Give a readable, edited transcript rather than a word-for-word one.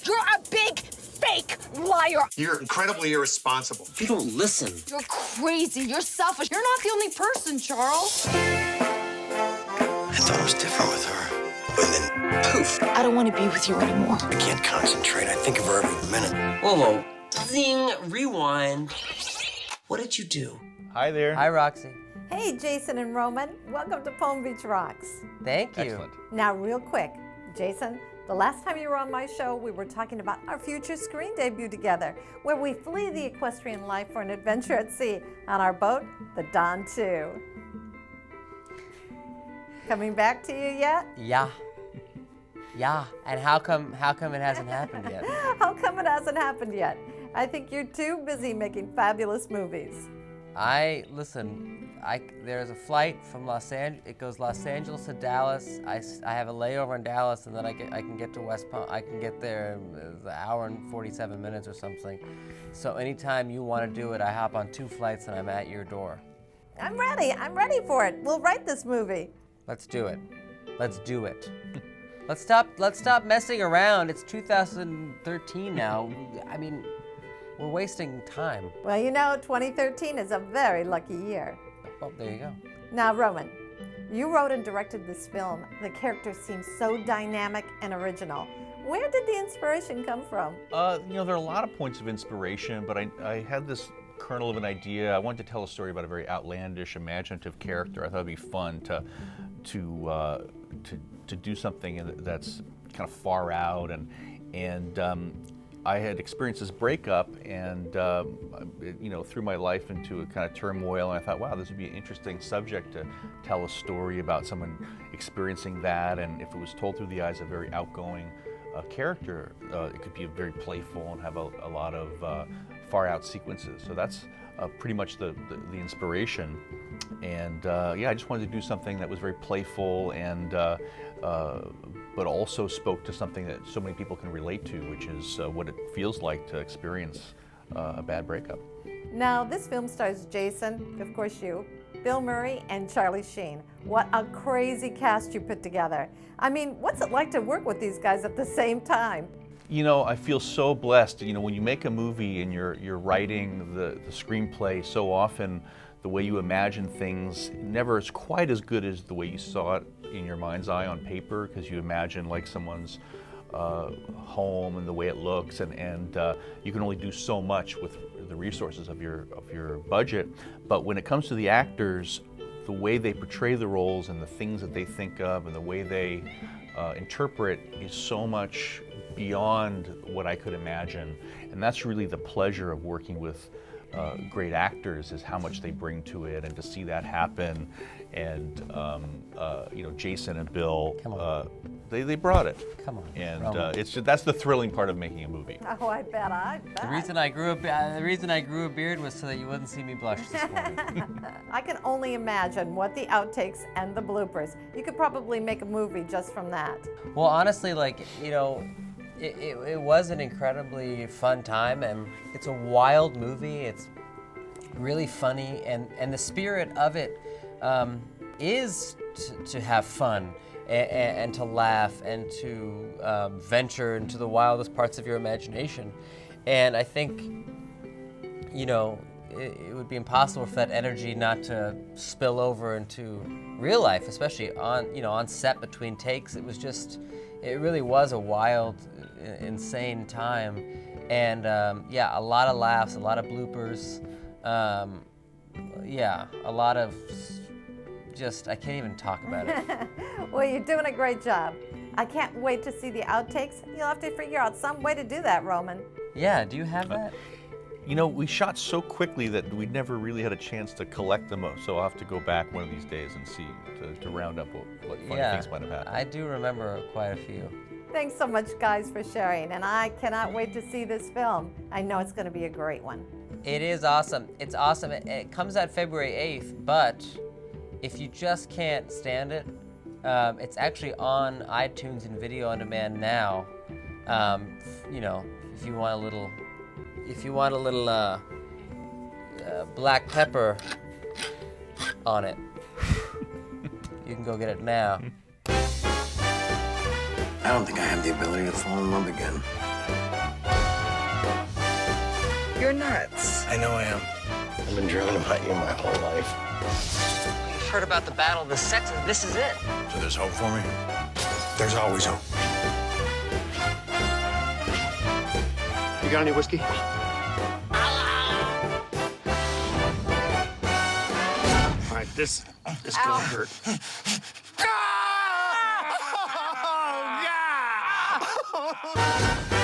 You're a big fake liar. You're incredibly irresponsible. You don't listen. You're crazy. You're selfish. You're not the only person, Charles. I thought it was different with her. And then, poof. I don't want to be with you anymore. I can't concentrate. I think of her every minute. Whoa, zing, rewind. What did you do? Hi there. Hi, Roxy. Hey, Jason and Roman. Welcome to Palm Beach Rocks. Thank you. Excellent. Now, real quick, Jason, the last time you were on my show, we were talking about our future screen debut together, where we flee the equestrian life for an adventure at sea on our boat, the Don 2. Coming back to you yet? Yeah. Yeah. And how come it hasn't happened yet? How come it hasn't happened yet? I think you're too busy making fabulous movies. There's a flight from Los Angeles. It goes Los Angeles to Dallas. I have a layover in Dallas, and then I can get to West Palm. I can get there in an hour and 47 minutes or something. So anytime you want to do it, I hop on 2 flights and I'm at your door. I'm ready for it. We'll write this movie. Let's do it. Let's do it. Let's stop messing around. It's 2013 now. I mean, we're wasting time. Well, you know, 2013 is a very lucky year. Well, there you go. Now, Roman, you wrote and directed this film. The characters seem so dynamic and original. Where did the inspiration come from? You know, there are a lot of points of inspiration, but I had this kernel of an idea. I wanted to tell a story about a very outlandish, imaginative character. I thought it'd be fun to do something that's kind of far out, and I had experienced this breakup and, you know, threw my life into a kind of turmoil, and I thought, wow, this would be an interesting subject to tell a story about someone experiencing that, and if it was told through the eyes of a very outgoing character, it could be very playful and have a lot of far-out sequences. So that's pretty much the inspiration. And yeah, I just wanted to do something that was very playful and but also spoke to something that so many people can relate to, which is what it feels like to experience a bad breakup. Now, this film stars Jason, of course you, Bill Murray, and Charlie Sheen. What a crazy cast you put together. I mean, what's it like to work with these guys at the same time? You know, I feel so blessed. You know, when you make a movie and you're writing the screenplay, so often the way you imagine things never is quite as good as the way you saw it in your mind's eye on paper, because you imagine like someone's home and the way it looks, and you can only do so much with the resources of your budget. But when it comes to the actors, the way they portray the roles and the things that they think of and the way they interpret is so much beyond what I could imagine. And that's really the pleasure of working with great actors, is how much they bring to it, and to see that happen. And you know, Jason and Bill, they brought it. Come on. And that's the thrilling part of making a movie. Oh, I bet. The reason I grew a beard was so that you wouldn't see me blush this morning. I can only imagine what the outtakes and the bloopers. You could probably make a movie just from that. Well, honestly, like, you know, it was an incredibly fun time, and it's a wild movie. It's really funny, and the spirit of it is to have fun and to laugh and to venture into the wildest parts of your imagination. And I think, you know, it would be impossible for that energy not to spill over into real life, especially on set between takes. It really was a wild, insane time, and yeah, a lot of laughs, a lot of bloopers, yeah, a lot of I can't even talk about it. Well, you're doing a great job. I can't wait to see the outtakes. You'll have to figure out some way to do that, Roman. Yeah, do you have that? You know, we shot so quickly that we never really had a chance to collect them, so I'll have to go back one of these days and see, to round up what funny things might have happened. I do remember quite a few. Thanks so much, guys, for sharing, and I cannot wait to see this film. I know it's going to be a great one. It is awesome. It's awesome. It comes out February 8th, but if you just can't stand it, it's actually on iTunes and video on demand now. You know, if you want a little black pepper on it, you can go get it now. I don't think I have the ability to fall in love again. You're nuts. I know I am. I've been dreaming about you my whole life. You've heard about the battle of the sexes. This is it. So there's hope for me? There's always hope. You got any whiskey? All right, this gonna hurt. Oh, God!